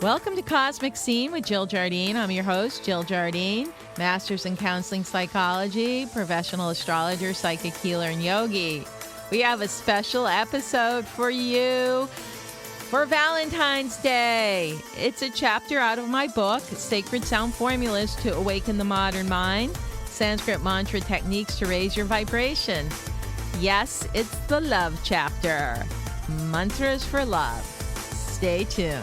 Welcome to Cosmic Scene with Jill Jardine. I'm your host, Jill Jardine, Master's in Counseling Psychology, professional astrologer, psychic healer, and yogi. We have a special episode for you for Valentine's Day. It's a chapter out of my book, Sacred Sound Formulas to Awaken the Modern Mind, Sanskrit Mantra Techniques to Raise Your Vibration. Yes, it's the love chapter. Mantras for love. Stay tuned.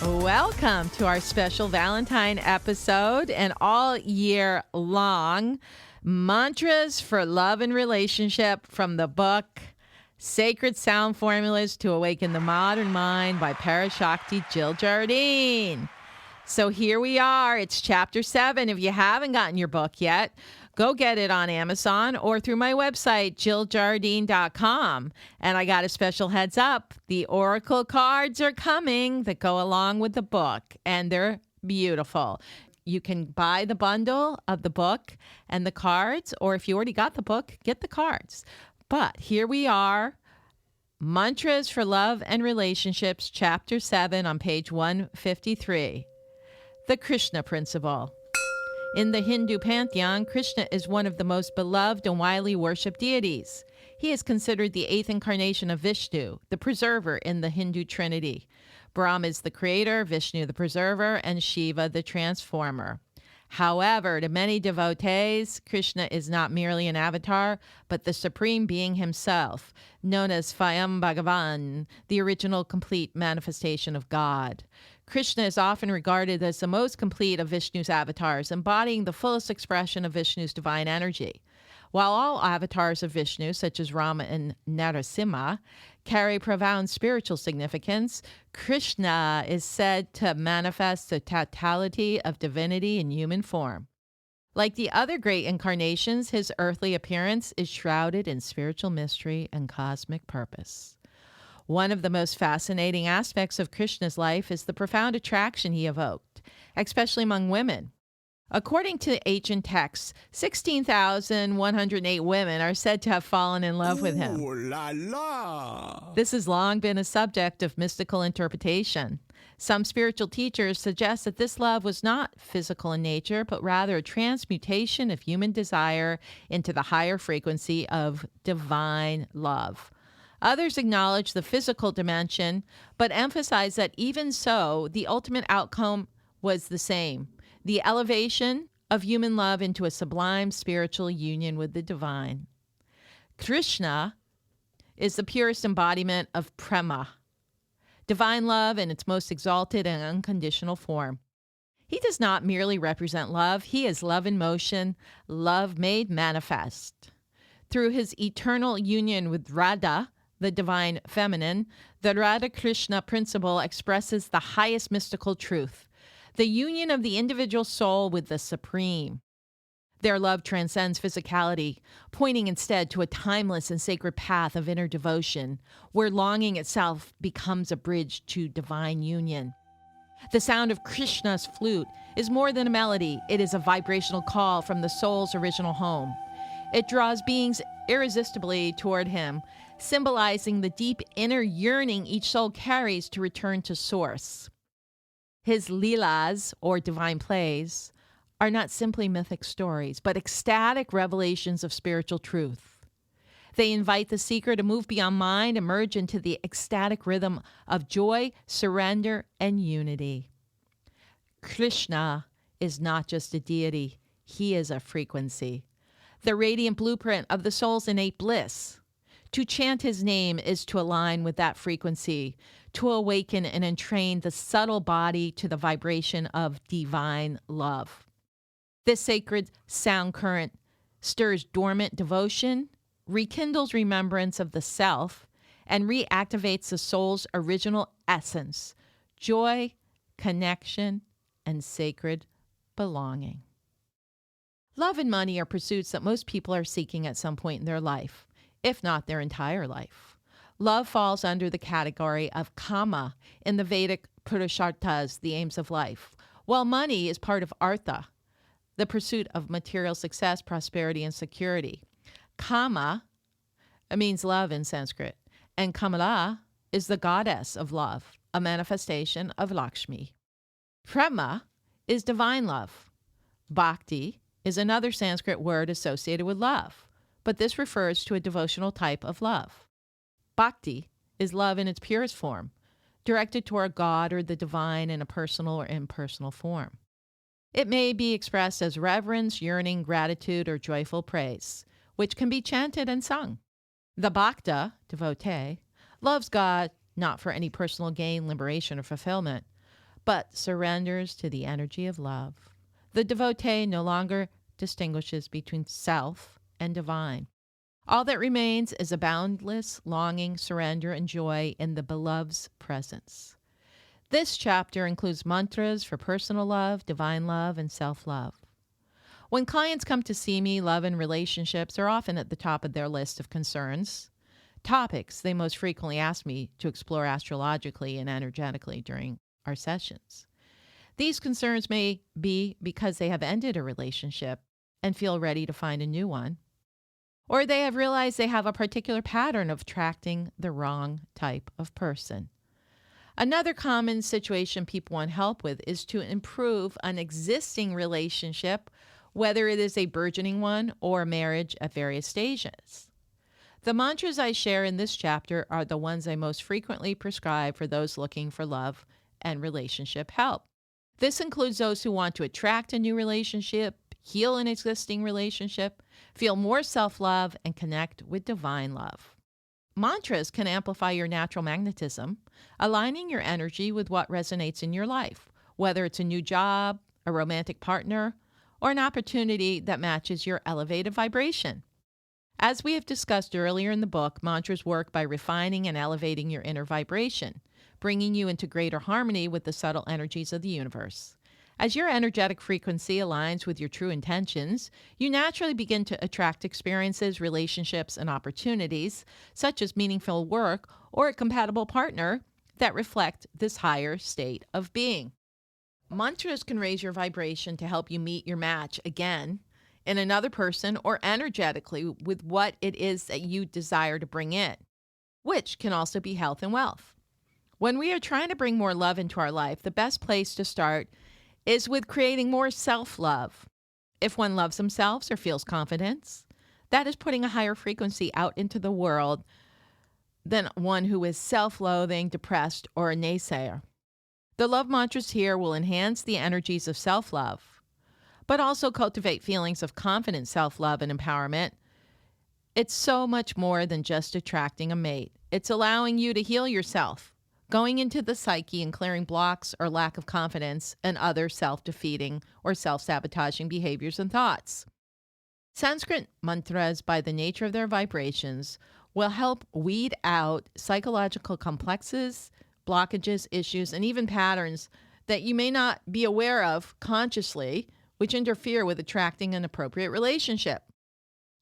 Welcome to our special Valentine episode and all year long mantras for love and relationship from the book Sacred Sound Formulas to Awaken the Modern Mind by Parashakti Jill Jardine. So here we are. It's chapter 7. If you haven't gotten your book yet, go get it on Amazon or through my website, jilljardine.com. And I got a special heads up. The oracle cards are coming that go along with the book, and they're beautiful. You can buy the bundle of the book and the cards, or if you already got the book, get the cards. But here we are, Mantras for Love and Relationships, chapter 7 on page 153. The Krishna Principle. In the Hindu pantheon, Krishna is one of the most beloved and widely worshipped deities. He is considered the 8th incarnation of Vishnu, the preserver in the Hindu trinity. Brahma is the creator, Vishnu the preserver, and Shiva the transformer. However, to many devotees, Krishna is not merely an avatar, but the supreme being himself, known as Swayam Bhagavan, the original complete manifestation of God. Krishna is often regarded as the most complete of Vishnu's avatars, embodying the fullest expression of Vishnu's divine energy. While all avatars of Vishnu, such as Rama and Narasimha, carry profound spiritual significance, Krishna is said to manifest the totality of divinity in human form. Like the other great incarnations, his earthly appearance is shrouded in spiritual mystery and cosmic purpose. One of the most fascinating aspects of Krishna's life is the profound attraction he evoked, especially among women. According to ancient texts, 16,108 women are said to have fallen in love with him. Ooh la la! This has long been a subject of mystical interpretation. Some spiritual teachers suggest that this love was not physical in nature, but rather a transmutation of human desire into the higher frequency of divine love. Others acknowledge the physical dimension, but emphasize that even so, the ultimate outcome was the same: the elevation of human love into a sublime spiritual union with the divine. Krishna is the purest embodiment of prema, divine love in its most exalted and unconditional form. He does not merely represent love, he is love in motion, love made manifest. Through his eternal union with Radha, the divine feminine, the Radha-Krishna principle expresses the highest mystical truth, the union of the individual soul with the supreme. Their love transcends physicality, pointing instead to a timeless and sacred path of inner devotion, where longing itself becomes a bridge to divine union. The sound of Krishna's flute is more than a melody, it is a vibrational call from the soul's original home. It draws beings irresistibly toward him, symbolizing the deep inner yearning each soul carries to return to source. His leelas, or divine plays, are not simply mythic stories, but ecstatic revelations of spiritual truth. They invite the seeker to move beyond mind and merge into the ecstatic rhythm of joy, surrender, and unity. Krishna is not just a deity, he is a frequency, the radiant blueprint of the soul's innate bliss. To chant his name is to align with that frequency, to awaken and entrain the subtle body to the vibration of divine love. This sacred sound current stirs dormant devotion, rekindles remembrance of the self, and reactivates the soul's original essence, joy, connection, and sacred belonging. Love and money are pursuits that most people are seeking at some point in their life, if not their entire life. Love falls under the category of kama in the Vedic Purusharthas, the aims of life, while money is part of artha, the pursuit of material success, prosperity, and security. Kama means love in Sanskrit, And Kamala is the goddess of love, a manifestation of Lakshmi. Prema is divine love. Bhakti is another Sanskrit word associated with love, but this refers to a devotional type of love. Bhakti is love in its purest form, directed toward God or the divine in a personal or impersonal form. It may be expressed as reverence, yearning, gratitude, or joyful praise, which can be chanted and sung. The Bhakta, devotee, loves God not for any personal gain, liberation, or fulfillment, but surrenders to the energy of love. The devotee no longer distinguishes between self and divine. All that remains is a boundless longing, surrender, and joy in the beloved's presence. This chapter includes mantras for personal love, divine love, and self-love. When clients come to see me, love and relationships are often at the top of their list of concerns. Topics they most frequently ask me to explore astrologically and energetically during our sessions. These concerns may be because they have ended a relationship and feel ready to find a new one, or they have realized they have a particular pattern of attracting the wrong type of person. Another common situation people want help with is to improve an existing relationship, whether it is a burgeoning one or a marriage at various stages. The mantras I share in this chapter are the ones I most frequently prescribe for those looking for love and relationship help. This includes those who want to attract a new relationship, heal an existing relationship, feel more self-love, and connect with divine love. Mantras can amplify your natural magnetism, aligning your energy with what resonates in your life, whether it's a new job, a romantic partner, or an opportunity that matches your elevated vibration. As we have discussed earlier in the book, mantras work by refining and elevating your inner vibration, bringing you into greater harmony with the subtle energies of the universe. As your energetic frequency aligns with your true intentions, you naturally begin to attract experiences, relationships, and opportunities, such as meaningful work or a compatible partner that reflect this higher state of being. Mantras can raise your vibration to help you meet your match again in another person or energetically with what it is that you desire to bring in, which can also be health and wealth. When we are trying to bring more love into our life, the best place to start is with creating more self-love. If one loves themselves or feels confidence, that is putting a higher frequency out into the world than one who is self-loathing, depressed, or a naysayer. The love mantras here will enhance the energies of self-love, but also cultivate feelings of confident self-love and empowerment. It's so much more than just attracting a mate. It's allowing you to heal yourself, going into the psyche and clearing blocks or lack of confidence and other self-defeating or self-sabotaging behaviors and thoughts. Sanskrit mantras, by the nature of their vibrations, will help weed out psychological complexes, blockages, issues, and even patterns that you may not be aware of consciously, which interfere with attracting an appropriate relationship.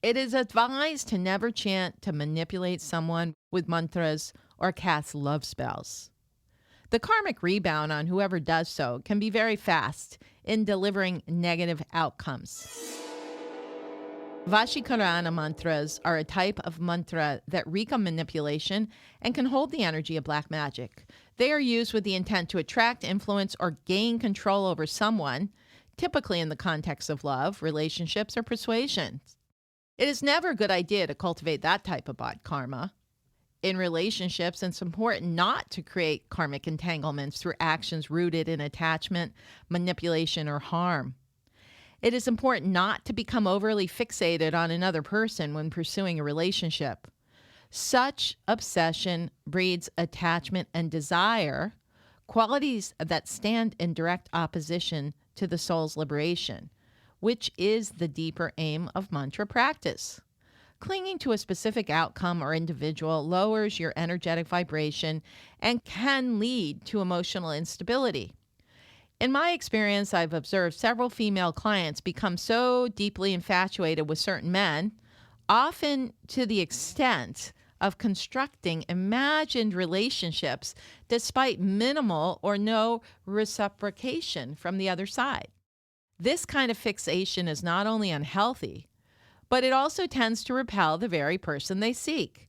It is advised to never chant to manipulate someone with mantras or cast love spells. The karmic rebound on whoever does so can be very fast in delivering negative outcomes. Vashikarana mantras are a type of mantra that wreak on manipulation and can hold the energy of black magic. They are used with the intent to attract, influence, or gain control over someone, typically in the context of love, relationships, or persuasion. It is never a good idea to cultivate that type of bad karma. In relationships, it's important not to create karmic entanglements through actions rooted in attachment, manipulation, or harm. It is important not to become overly fixated on another person when pursuing a relationship. Such obsession breeds attachment and desire, qualities that stand in direct opposition to the soul's liberation, which is the deeper aim of mantra practice. Clinging to a specific outcome or individual lowers your energetic vibration and can lead to emotional instability. In my experience, I've observed several female clients become so deeply infatuated with certain men, often to the extent of constructing imagined relationships despite minimal or no reciprocation from the other side. This kind of fixation is not only unhealthy, but it also tends to repel the very person they seek,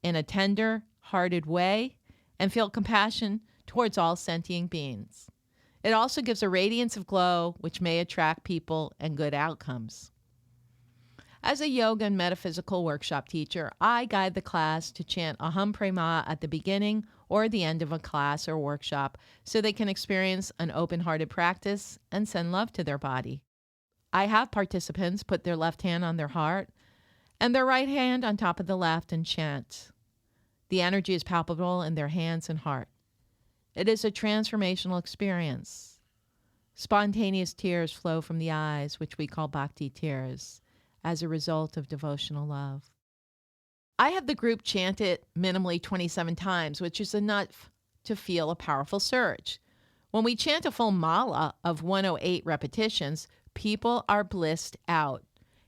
in a tender-hearted way and feel compassion towards all sentient beings. It also gives a radiance of glow which may attract people and good outcomes. As a yoga and metaphysical workshop teacher, I guide the class to chant Aham Prema at the beginning or the end of a class or workshop so they can experience an open-hearted practice and send love to their body. I have participants put their left hand on their heart and their right hand on top of the left and chant. The energy is palpable in their hands and heart. It is a transformational experience. Spontaneous tears flow from the eyes, which we call bhakti tears, as a result of devotional love. I have the group chant it minimally 27 times, which is enough to feel a powerful surge. When we chant a full mala of 108 repetitions, people are blissed out.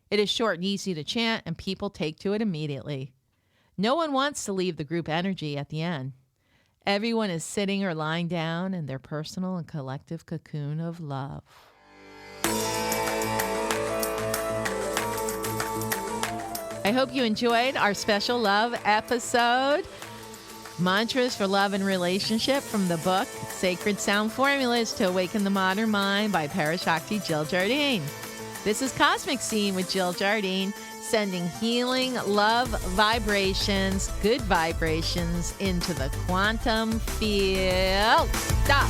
It is short and easy to chant, and people take to it immediately. No one wants to leave the group energy at the end. Everyone is sitting or lying down in their personal and collective cocoon of love. I hope you enjoyed our special love episode. Mantras for Love and Relationship from the book Sacred Sound Formulas to Awaken the Modern Mind by Parashakti Jill Jardine. This is Cosmic Scene with Jill Jardine, sending healing, love vibrations, good vibrations into the quantum field. Stop.